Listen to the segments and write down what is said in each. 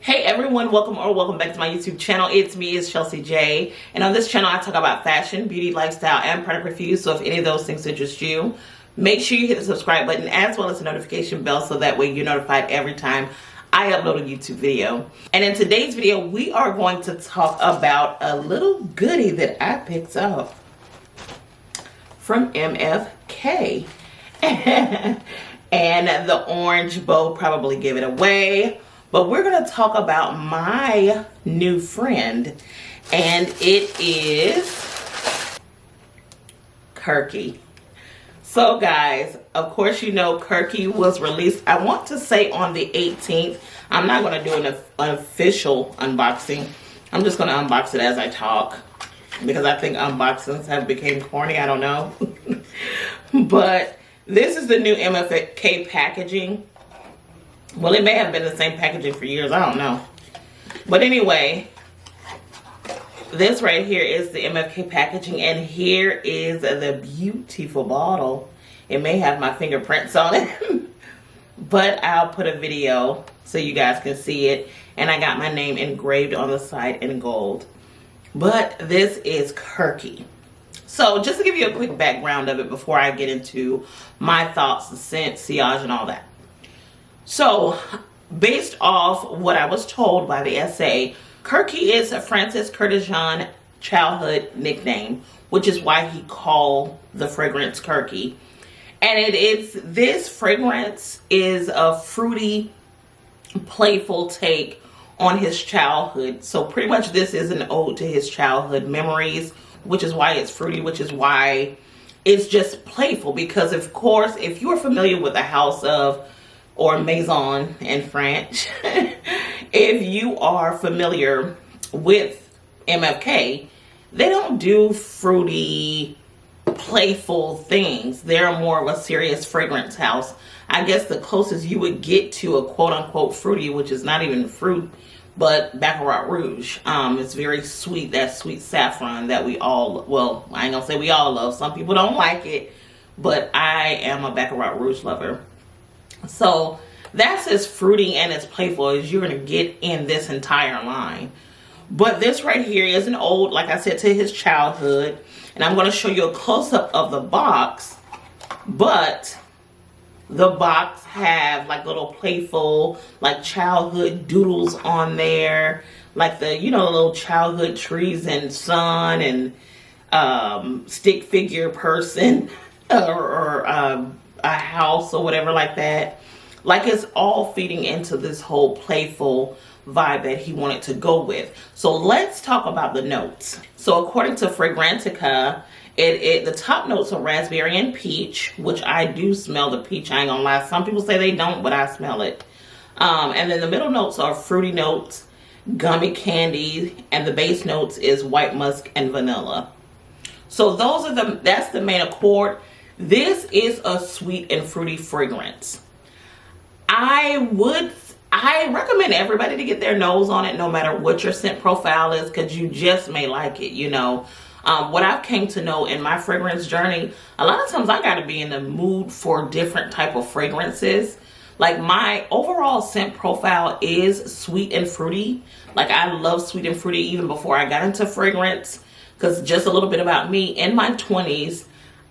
Hey everyone, welcome back to my YouTube channel. It's me, it's Chelsea J. And on this channel I talk about fashion, beauty, lifestyle, and product reviews. So if any of those things interest you, make sure you hit the subscribe button as well as the notification bell so that way you're notified every time I upload a YouTube video. And in today's video, we are going to talk about a little goodie that I picked up from MFK. And the orange bow probably gave it away. But we're going to talk about my new friend, and it is Kurky. So guys, of course you know Kurky was released, I want to say on the 18th. I'm not going to do an official unboxing. I'm just going to unbox it as I talk because I think unboxings have become corny. I don't know. But this is the new MFK packaging. Well, it may have been the same packaging for years. I don't know. But anyway, this right here is the MFK packaging. And here is the beautiful bottle. It may have my fingerprints on it. But I'll put a video so you guys can see it. And I got my name engraved on the side in gold. But this is Kurky. So just to give you a quick background of it before I get into my thoughts, the scent, sillage, and all that. So, based off what I was told by the essay, Kurky is a Francis Kurkdjian childhood nickname, which is why he called the fragrance Kurky. And this fragrance is a fruity, playful take on his childhood. So pretty much this is an ode to his childhood memories, which is why it's fruity, which is why it's just playful. Because of course, if you're familiar with the house of or Maison in French, if you are familiar with MFK, they don't do fruity, playful things. They're more of a serious fragrance house. I guess the closest you would get to a quote-unquote fruity, which is not even fruit, but Baccarat Rouge. It's very sweet, that sweet saffron that we all, well, I ain't gonna say we all love. Some people don't like it, but I am a Baccarat Rouge lover. So that's as fruity and as playful as you're going to get in this entire line. But this right here is an ode, like I said, to his childhood. And I'm going to show you a close-up of the box. But the box have like little playful, like childhood doodles on there. Like the, you know, the little childhood trees and sun and stick figure person or a house or whatever like that. Like it's all feeding into this whole playful vibe that he wanted to go with. So let's talk about the notes. So according to Fragrantica, the top notes are raspberry and peach, which I do smell the peach. I ain't gonna lie. Some people say they don't, but I smell it. And then the middle notes are fruity notes, gummy candy, and the base notes is white musk and vanilla. So those are that's the main accord. This is a sweet and fruity fragrance. I recommend everybody to get their nose on it no matter what your scent profile is, because you just may like it, you know. What I've came to know in my fragrance journey, a lot of times I got to be in the mood for different type of fragrances. Like my overall scent profile is sweet and fruity. Like I love sweet and fruity even before I got into fragrance, because just a little bit about me, in my 20s,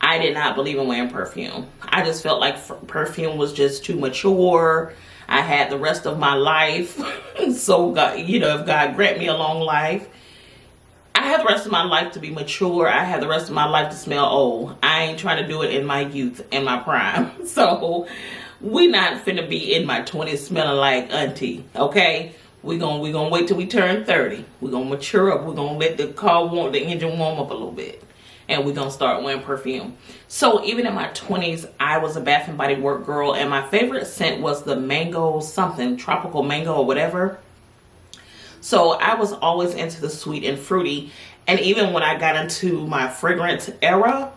I did not believe in wearing perfume. I just felt like perfume was just too mature. I had the rest of my life. So God, you know, if God grant me a long life, I have the rest of my life to be mature. I have the rest of my life to smell old. I ain't trying to do it in my youth, in my prime. So we not finna be in my 20s smelling like auntie, okay? We gonna wait till we turn 30. We're gonna mature up. We're gonna let the engine warm up a little bit. And we're going to start wearing perfume. So even in my 20s, I was a Bath and Body Works girl. And my favorite scent was the mango something, tropical mango or whatever. So I was always into the sweet and fruity. And even when I got into my fragrance era,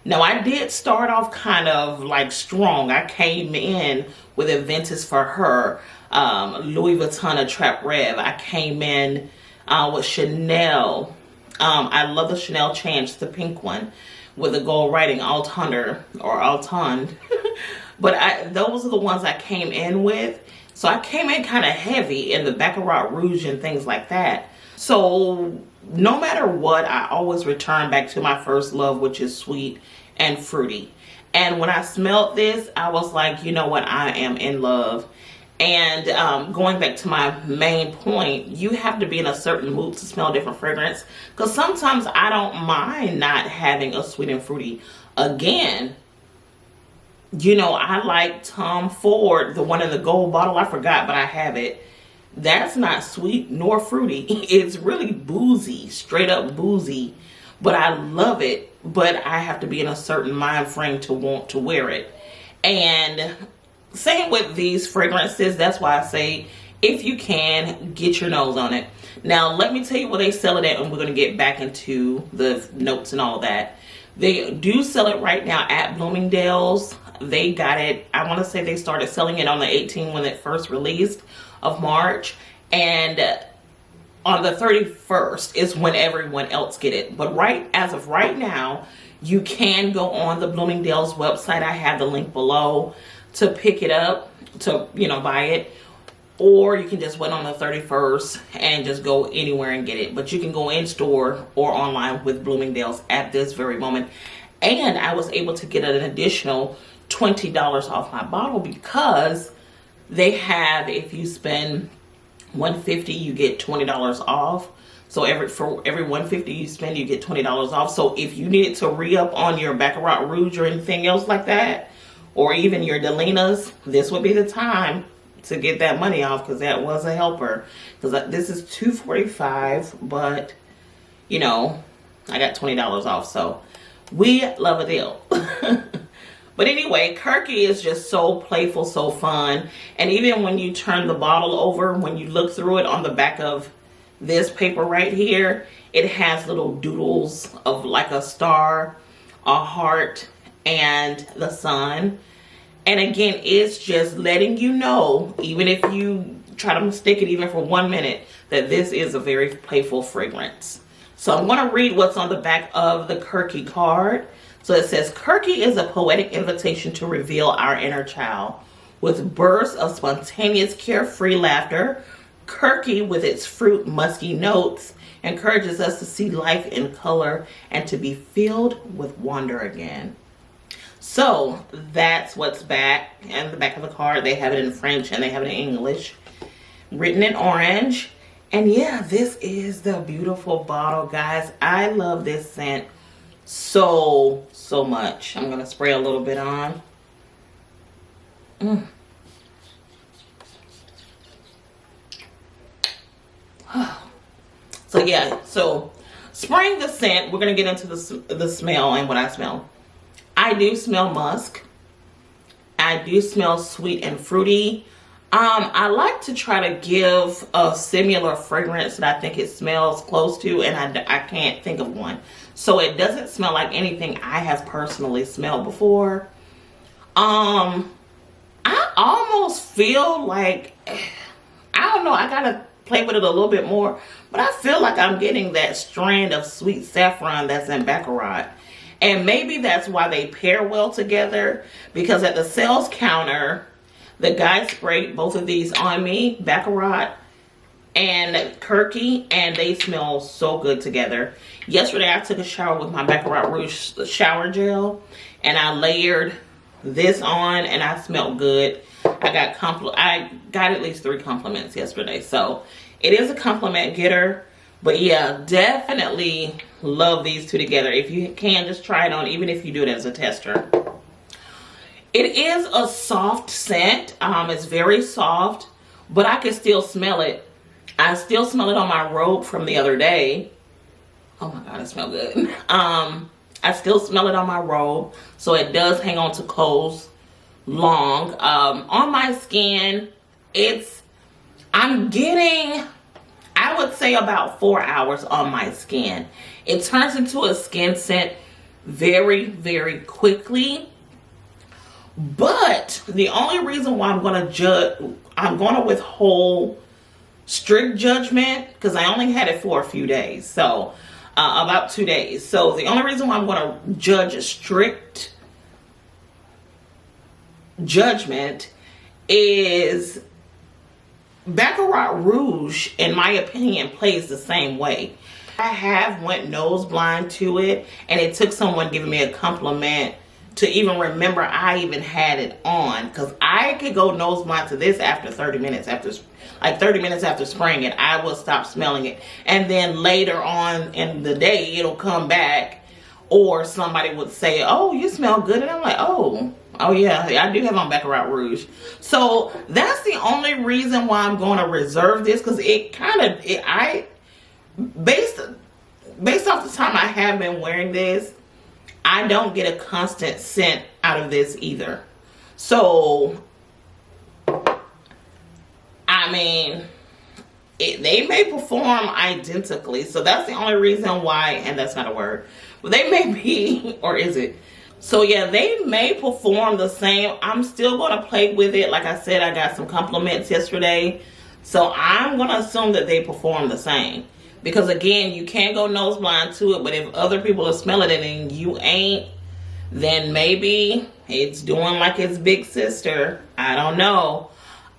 now I did start off kind of like strong. I came in with a vintage for her, Louis Vuitton Trap Rev. I came in with Chanel. I love the Chanel Change, the pink one with the gold writing, Altonder or Altond. But those are the ones I came in with. So I came in kind of heavy in the Baccarat Rouge and things like that. So no matter what, I always return back to my first love, which is sweet and fruity. And when I smelled this, I was like, you know what, I am in love. And going back to my main point, you have to be in a certain mood to smell different fragrance. Because sometimes I don't mind not having a sweet and fruity. Again, you know, I like Tom Ford, the one in the gold bottle. I forgot, but I have it. That's not sweet nor fruity. It's really boozy, straight up boozy. But I love it. But I have to be in a certain mind frame to want to wear it. And same with these fragrances. That's why I say, if you can, get your nose on it. Now, let me tell you where they sell it at, and we're going to get back into the notes and all of that. They do sell it right now at Bloomingdale's. They got it, I want to say they started selling it on the 18th when it first released of March. And on the 31st is when everyone else get it. But as of right now, you can go on the Bloomingdale's website. I have the link below to pick it up, to, you know, buy it. Or you can just wait on the 31st and just go anywhere and get it. But you can go in store or online with Bloomingdale's at this very moment. And I was able to get an additional $20 off my bottle because they have, if you spend $150, you get $20 off. So for every $150 you spend, you get $20 off. So if you needed to re-up on your Baccarat Rouge or anything else like that, or even your Delinas, this would be the time to get that money off, because that was a helper. Because this is $245, but you know, I got $20 off, so we love a deal. But anyway, Kurky is just so playful, so fun. And even when you turn the bottle over, when you look through it on the back of this paper right here, it has little doodles of like a star, a heart, and the sun. And again, it's just letting you know, even if you try to mistake it even for 1 minute, that this is a very playful fragrance. So I'm going to read what's on the back of the Kurky card. So it says, Kurky is a poetic invitation to reveal our inner child. With bursts of spontaneous, carefree laughter, Kurky, with its fruit musky notes, encourages us to see life in color and to be filled with wonder again. So that's what's back. And the back of the card, they have it in French and they have it in English, written in orange. And yeah, this is the beautiful bottle, guys. I love this scent so much. I'm gonna spray a little bit on. So yeah, so spraying the scent, we're gonna get into the smell and what I smell. I do smell musk. I do smell sweet and fruity. I like to try to give a similar fragrance that I think it smells close to, and I can't think of one. So it doesn't smell like anything I have personally smelled before. I almost feel like, I don't know, I gotta play with it a little bit more, but I feel like I'm getting that strand of sweet saffron that's in Baccarat. And maybe that's why they pair well together, because at the sales counter, the guy sprayed both of these on me, Baccarat and Kurky, and they smell so good together. Yesterday I took a shower with my Baccarat Rouge shower gel, and I layered this on, and I smelled good. I got at least 3 compliments yesterday, so it is a compliment getter. But yeah, definitely love these two together. If you can, just try it on, even if you do it as a tester. It is a soft scent. It's very soft, but I can still smell it. I still smell it on my robe from the other day. Oh my God, it smells good. I still smell it on my robe, so it does hang on to clothes long. On my skin, I'm getting, I would say, about 4 hours on my skin. It turns into a skin scent very, very quickly. But the only reason why I'm going to withhold strict judgment, because I only had it for a few days, so about 2 days. So the only reason why I'm going to judge strict judgment is Baccarat Rouge, in my opinion, plays the same way. I have went nose blind to it, and it took someone giving me a compliment to even remember I even had it on, because I could go nose blind to this after 30 minutes after, like 30 minutes after spraying it. I will stop smelling it, and then later on in the day it'll come back, or somebody would say, oh, you smell good, and I'm like, oh yeah, I do have on Baccarat Rouge. So that's the only reason why I'm going to reserve this, because it kind of, based off the time I have been wearing this, I don't get a constant scent out of this either. So, I mean, they may perform identically. So that's the only reason why, and that's not a word, but they may be, or is it? So yeah, they may perform the same. I'm still going to play with it. Like I said, I got some compliments yesterday. So I'm going to assume that they perform the same. Because again, you can't go nose blind to it. But if other people are smelling it and you ain't, then maybe it's doing like its big sister. I don't know.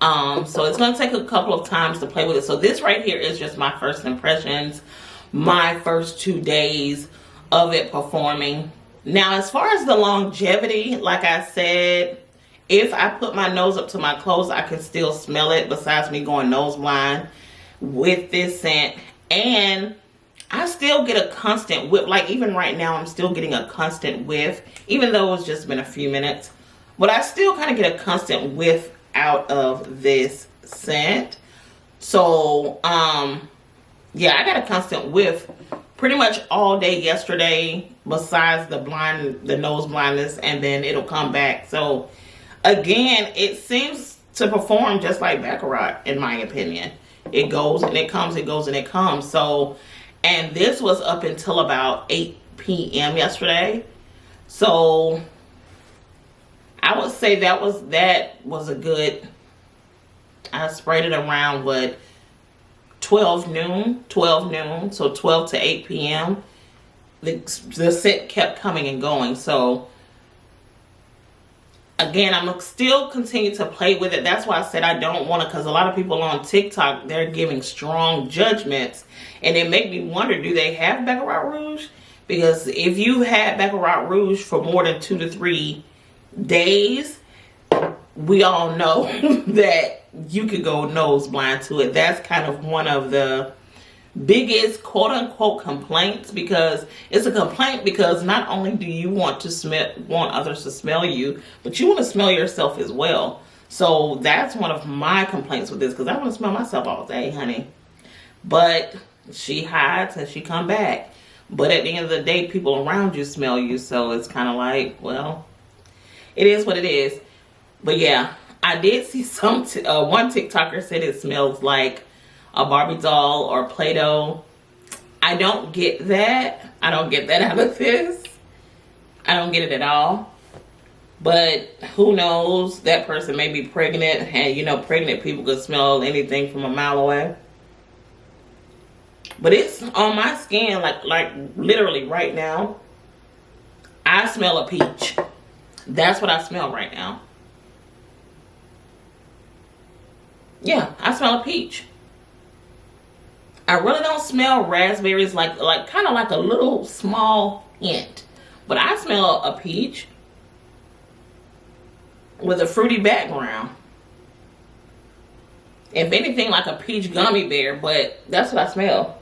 So it's going to take a couple of times to play with it. So this right here is just my first impressions. My first 2 days of it performing. Now, as far as the longevity, like I said, if I put my nose up to my clothes, I can still smell it besides me going nose blind with this scent. And I still get a constant whiff. Like even right now, I'm still getting a constant whiff, even though it's just been a few minutes. But I still kind of get a constant whiff out of this scent. So, yeah, I got a constant whiff pretty much all day yesterday, besides the nose blindness, and then it'll come back. So again, it seems to perform just like Baccarat, in my opinion. It goes and it comes, it goes and it comes. So, and this was up until about 8 p.m. yesterday. So I would say that was a good, I sprayed it around what, 12 noon, so 12 to 8 p.m. The scent kept coming and going. So again, I'm still continue to play with it. That's why I said I don't want to, because a lot of people on TikTok, they're giving strong judgments, and it make me wonder, do they have Baccarat Rouge? Because if you had Baccarat Rouge for more than 2 to 3 days, we all know that you could go nose blind to it. That's kind of one of the biggest quote-unquote complaints, because it's a complaint because not only do you want others to smell you, but you want to smell yourself as well. So that's one of my complaints with this, because I want to smell myself all day, honey. But she hides and she come back. But at the end of the day, people around you smell you, so it's kind of like, well, it is what it is. But yeah, I did see one TikToker said it smells like a Barbie doll or Play-Doh. I don't get that. I don't get that out of this. I don't get it at all. But who knows? That person may be pregnant, and you know, pregnant people can smell anything from a mile away. But it's on my skin, like literally right now. I smell a peach. That's what I smell right now. Yeah, I smell a peach. I really don't smell raspberries, like kind of like a little small hint. But I smell a peach with a fruity background. If anything, like a peach gummy bear, but that's what I smell.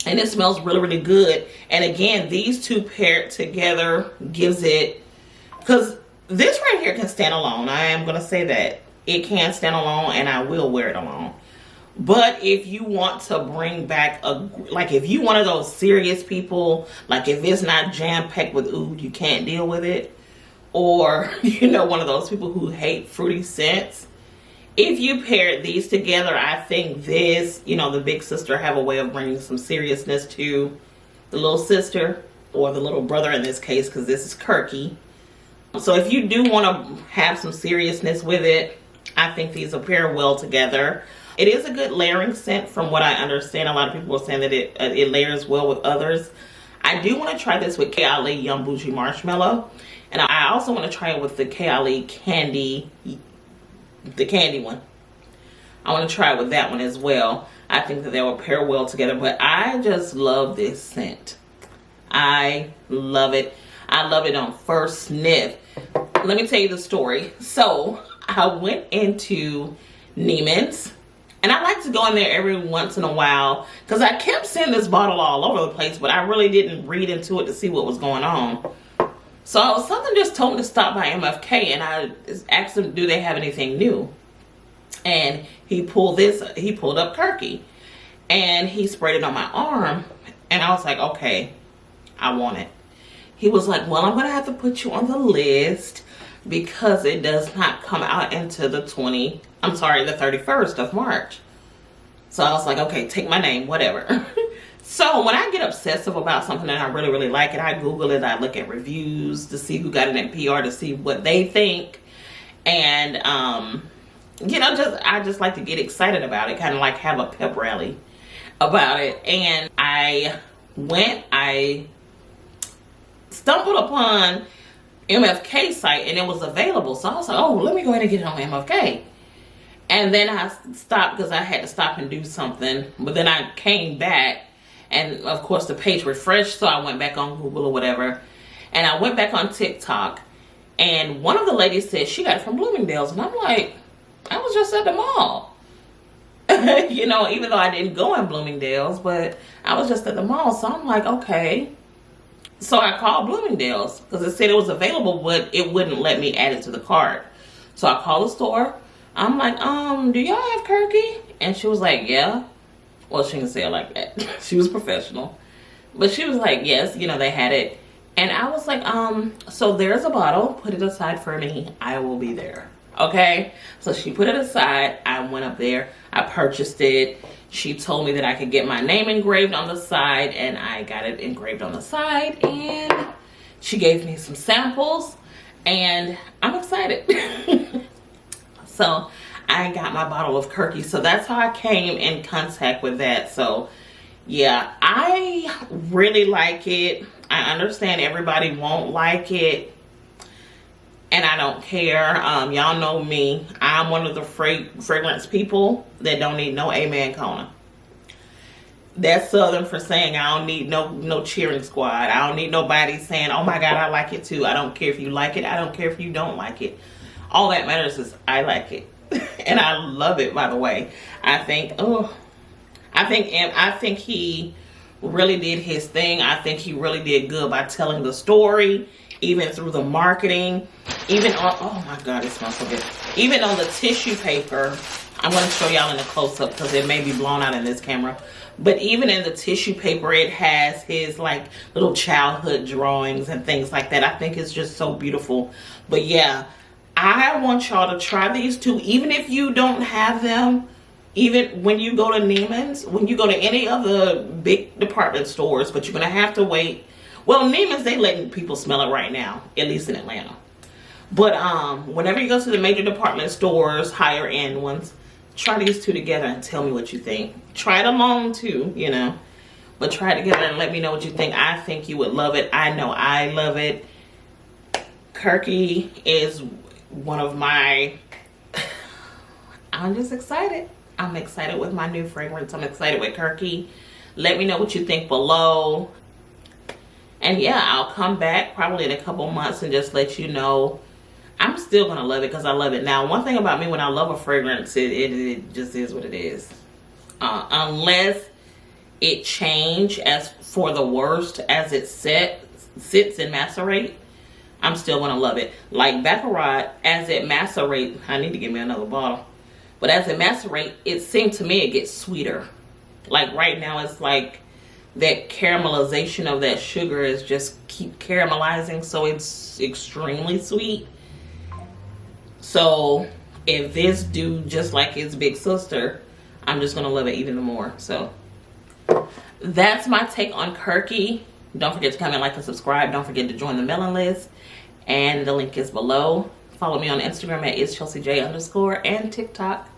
And it smells really, really good. And again, these two paired together gives it, because this right here can stand alone. I am going to say that. It can stand alone, and I will wear it alone. But if you want to bring back like if you one of those serious people, like if it's not jam-packed with oud, you can't deal with it. Or, you know, one of those people who hate fruity scents. If you pair these together, I think this, you know, the big sister have a way of bringing some seriousness to the little sister, or the little brother in this case, because this is Kurky. So if you do want to have some seriousness with it, I think these will pair well together. It is a good layering scent from what I understand. A lot of people are saying that it layers well with others. I do want to try this with Kayali Young Bougie Marshmallow. And I also want to try it with the Kayali Candy, the candy one. I want to try it with that one as well. I think that they will pair well together, but I just love this scent. I love it. I love it on first sniff. Let me tell you the story. So I went into Neiman's, and I like to go in there every once in a while because I kept seeing this bottle all over the place, but I really didn't read into it to see what was going on. So something just told me to stop by MFK, and I asked him, do they have anything new? And he pulled up Kurky, and he sprayed it on my arm, and I was like, okay, I want it. He was like, well, I'm gonna have to put you on the list because it does not come out into the 31st of March. So I was like, okay, take my name, whatever. So when I get obsessive about something and I really, really like it, I Google it, I look at reviews to see who got it in PR, to see what they think. And, you know, I just like to get excited about it, kind of like have a pep rally about it. And I stumbled upon MFK site and it was available. So I was like, oh, let me go ahead and get it on MFK. And then I stopped because I had to stop and do something. But then I came back and of course the page refreshed. So I went back on Google or whatever. And I went back on TikTok. And one of the ladies said she got it from Bloomingdale's. And I'm like, I was just at the mall. You know, even though I didn't go in Bloomingdale's, but I was just at the mall. So I'm like, okay. So I called Bloomingdale's because it said it was available, but it wouldn't let me add it to the cart. So I called the store. I'm like, do y'all have Kurky? And she was like, yeah. Well, she didn't say it like that. She was professional. But she was like, yes, you know, they had it. And I was like, so there's a bottle. Put it aside for me. I will be there. Okay? So she put it aside. I went up there. I purchased it. She told me that I could get my name engraved on the side, and I got it engraved on the side, and she gave me some samples, and I'm excited. So I got my bottle of Kurky. So that's how I came in contact with that. So yeah, I really like it. I understand everybody won't like it, and I don't care. Y'all know me. I'm one of the fragrance people that don't need no amen Kona. That's Southern for saying I don't need no cheering squad. I don't need nobody saying, oh my God, I like it too. I don't care if you like it. I don't care if you don't like it. All that matters is I like it. And I love it, by the way. I think he really did his thing. I think he really did good by telling the story, even through the marketing, even on, oh my God, it smells so good. Even on the tissue paper, I'm going to show y'all in a close-up because it may be blown out in this camera. But even in the tissue paper, it has his like little childhood drawings and things like that. I think it's just so beautiful. But yeah, I want y'all to try these two, even if you don't have them. Even when you go to Neiman's, when you go to any of the big department stores, but you're going to have to wait. Well, Neiman's, they letting people smell it right now, at least in Atlanta. But whenever you go to the major department stores, higher end ones, try these two together and tell me what you think. Try it alone too, you know. But try it together and let me know what you think. I think you would love it. I know I love it. Kurky is one of my... I'm just excited. I'm excited with my new fragrance. I'm excited with Kurky. Let me know what you think below. And yeah, I'll come back probably in a couple months and just let you know. I'm still going to love it because I love it. Now, one thing about me when I love a fragrance, it just is what it is. Unless it change as for the worst as it sits and macerate, I'm still going to love it. Like Baccarat, as it macerate, I need to give me another bottle. But as it macerate, it seemed to me it gets sweeter. Like right now, it's like that caramelization of that sugar is just keep caramelizing, so it's extremely sweet. So if this do just like its big sister, I'm just gonna love it even more. So that's my take on Kurky. Don't forget to comment, like, and subscribe. Don't forget to join the mailing list, and the link is below. Follow me on Instagram at itschelseaj_ and TikTok.